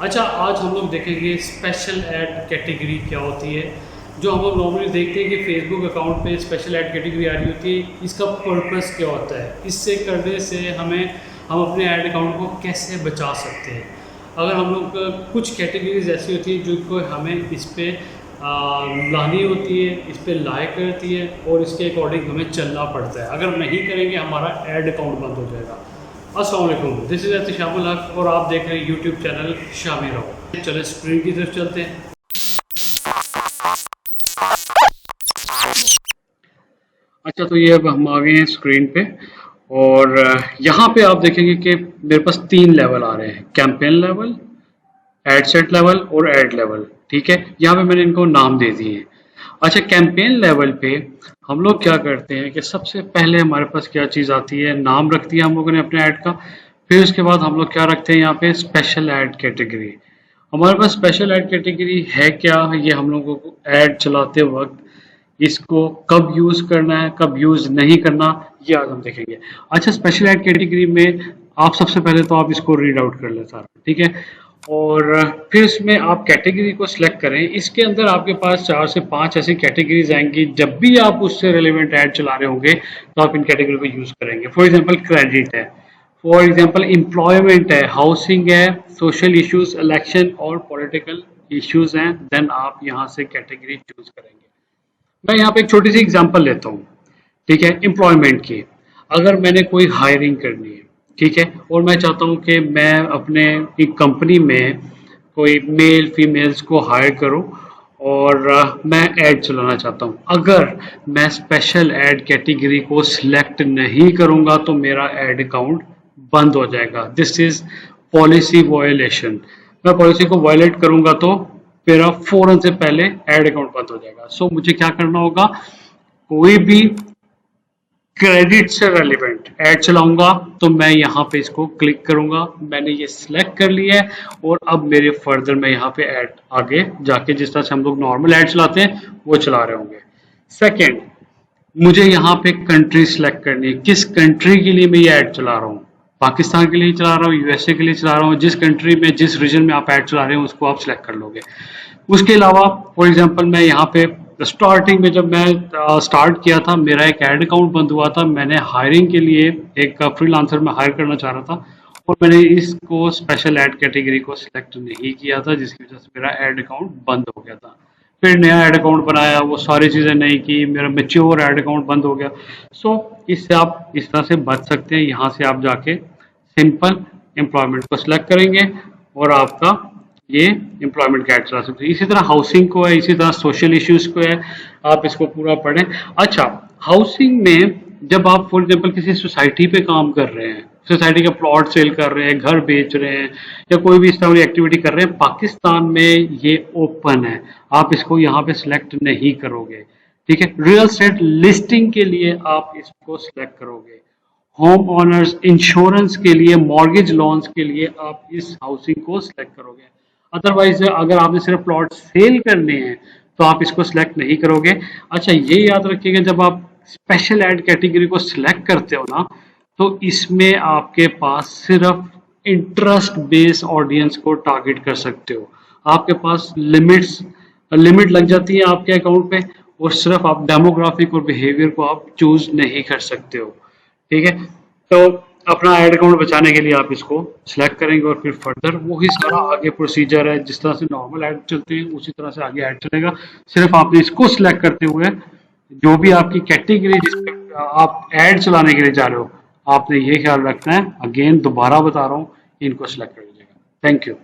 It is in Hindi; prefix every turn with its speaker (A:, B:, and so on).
A: अच्छा, आज हम लोग देखेंगे स्पेशल ऐड कैटेगरी क्या होती है। जो हम लोग नॉर्मली देखते हैं कि फेसबुक अकाउंट पे स्पेशल ऐड कैटेगरी आ रही होती है, इसका पर्पस क्या होता है, इससे करने से हम अपने ऐड अकाउंट को कैसे बचा सकते हैं। अगर हम लोग कुछ कैटेगरीज ऐसी होती है जिनको हमें इस पे लानी होती है, इस पे लाइक करती है और इसके अकॉर्डिंग हमें चलना पड़ता है। अगर नहीं करेंगे हमारा ऐड अकाउंट बंद हो जाएगा। अस्सलाम वालेकुम, दिस इज़ एहतिशामुल हक और आप देख रहे हैं यूट्यूब चैनल शामी रहो। चले स्क्रीन की तरफ चलते हैं। अच्छा, तो ये अब हम आ गए हैं स्क्रीन पे और यहाँ पे आप देखेंगे कि मेरे पास 3 लेवल आ रहे हैं, campaign level, ad set level और एड लेवल। ठीक है, यहाँ पे मैंने इनको नाम दे दिए हैं। अच्छा, कैंपेन लेवल पे हम लोग क्या करते हैं कि सबसे पहले हमारे पास क्या चीज़ आती है, नाम रख दिया हम लोगों ने अपने ऐड का। फिर उसके बाद हम लोग क्या रखते हैं यहाँ पे, स्पेशल ऐड कैटेगरी। हमारे पास स्पेशल ऐड कैटेगरी है क्या, ये हम लोगों को ऐड चलाते वक्त इसको कब यूज़ करना है, कब यूज़ नहीं करना, ये आज हम देखेंगे। अच्छा, स्पेशल ऐड कैटेगरी में आप सबसे पहले तो आप इसको रीड आउट कर लें सारा, ठीक है। और फिर इसमें आप कैटेगरी को सिलेक्ट करें। इसके अंदर आपके पास 4 से 5 ऐसी कैटेगरीज आएंगी। जब भी आप उससे रिलेवेंट ऐड चला रहे होंगे तो आप इन कैटेगरी को यूज़ करेंगे। फॉर एग्जांपल क्रेडिट है, फॉर एग्जांपल एम्प्लॉयमेंट है, हाउसिंग है, सोशल इश्यूज, इलेक्शन और पॉलिटिकल इश्यूज हैं, देन आप यहाँ से कैटेगरी चूज करेंगे। मैं यहाँ पे एक छोटी सी एग्जांपल लेता हूँ, ठीक है, एम्प्लॉयमेंट की। अगर मैंने कोई हायरिंग करनी है, ठीक है, और मैं चाहता हूँ कि मैं अपने एक कंपनी में कोई मेल फीमेल्स को हायर करूँ और मैं ऐड चलाना चाहता हूँ। अगर मैं स्पेशल ऐड कैटेगरी को सिलेक्ट नहीं करूँगा तो मेरा ऐड अकाउंट बंद हो जाएगा। This is policy violation. मैं पॉलिसी को वायलेट करूँगा तो मेरा फौरन से पहले ऐड अकाउंट बंद हो जाएगा। सो मुझे क्या करना होगा, कोई भी क्रेडिट से रेलिवेंट ऐड चलाऊंगा तो मैं यहाँ पे इसको क्लिक करूंगा। मैंने ये सिलेक्ट कर लिया है और अब मेरे फर्दर मैं यहाँ पे ऐड आगे जाके जिस तरह से हम लोग नॉर्मल ऐड चलाते हैं वो चला रहे होंगे। सेकंड, मुझे यहाँ पे कंट्री सिलेक्ट करनी है, किस कंट्री के लिए मैं ये ऐड चला रहा हूँ। पाकिस्तान के लिए चला रहा हूँ, यूएसए के लिए चला रहा हूँ, जिस कंट्री में जिस रीजन में आप ऐड चला रहे हो उसको आप सिलेक्ट कर लोगे। उसके अलावा फॉर एग्जांपल मैं यहाँ पे स्टार्टिंग में जब मैं स्टार्ट किया था मेरा एक ऐड अकाउंट बंद हुआ था। मैंने हायरिंग के लिए एक फ्रीलांसर में हायर करना चाह रहा था और मैंने इसको स्पेशल ऐड कैटेगरी को सिलेक्ट नहीं किया था, जिसकी वजह से मेरा ऐड अकाउंट बंद हो गया था। फिर नया ऐड अकाउंट बनाया, वो सारी चीज़ें नहीं की, मेरा मेच्योर ऐड अकाउंट बंद हो गया। सो इससे आप इस तरह से बच सकते हैं। यहाँ से आप जाके सिंपल एम्प्लॉयमेंट को सिलेक्ट करेंगे और आपका ये एम्प्लॉयमेंट का ऐड चला सकते हैं। इसी तरह हाउसिंग को है, इसी तरह सोशल इश्यूज को है, आप इसको पूरा पढ़ें। अच्छा, हाउसिंग में जब आप फॉर एग्जांपल किसी सोसाइटी पे काम कर रहे हैं, सोसाइटी का प्लॉट सेल कर रहे हैं, घर बेच रहे हैं या कोई भी इस तरह की एक्टिविटी कर रहे हैं, पाकिस्तान में ये ओपन है, आप इसको यहाँ पे सिलेक्ट नहीं करोगे। ठीक है, रियल एस्टेट लिस्टिंग के लिए आप इसको सिलेक्ट करोगे। होम ओनर्स इंश्योरेंस के लिए, मॉर्गेज लोन्स के लिए आप इस हाउसिंग को सिलेक्ट करोगे। अदरवाइज अगर आपने सिर्फ प्लॉट सेल करने हैं तो आप इसको सिलेक्ट नहीं करोगे। अच्छा, ये याद रखिएगा, जब आप स्पेशल ऐड कैटेगरी को सिलेक्ट करते हो ना तो इसमें आपके पास सिर्फ इंटरेस्ट बेस्ड ऑडियंस को टारगेट कर सकते हो। आपके पास लिमिट लग जाती है आपके अकाउंट पे और सिर्फ आप डेमोग्राफिक और बिहेवियर को आप चूज नहीं कर सकते हो। ठीक है, तो अपना ऐड अकाउंट बचाने के लिए आप इसको सिलेक्ट करेंगे और फिर फर्दर वही सारा आगे प्रोसीजर है, जिस तरह से नॉर्मल ऐड चलते हैं उसी तरह से आगे ऐड चलेगा। सिर्फ आपने इसको सिलेक्ट करते हुए जो भी आपकी कैटेगरी जिस पे आप ऐड चलाने के लिए जा रहे हो, आपने ये ख्याल रखना है, अगेन दोबारा बता रहा हूँ, इनको सिलेक्ट कर लीजिएगा। Thank you.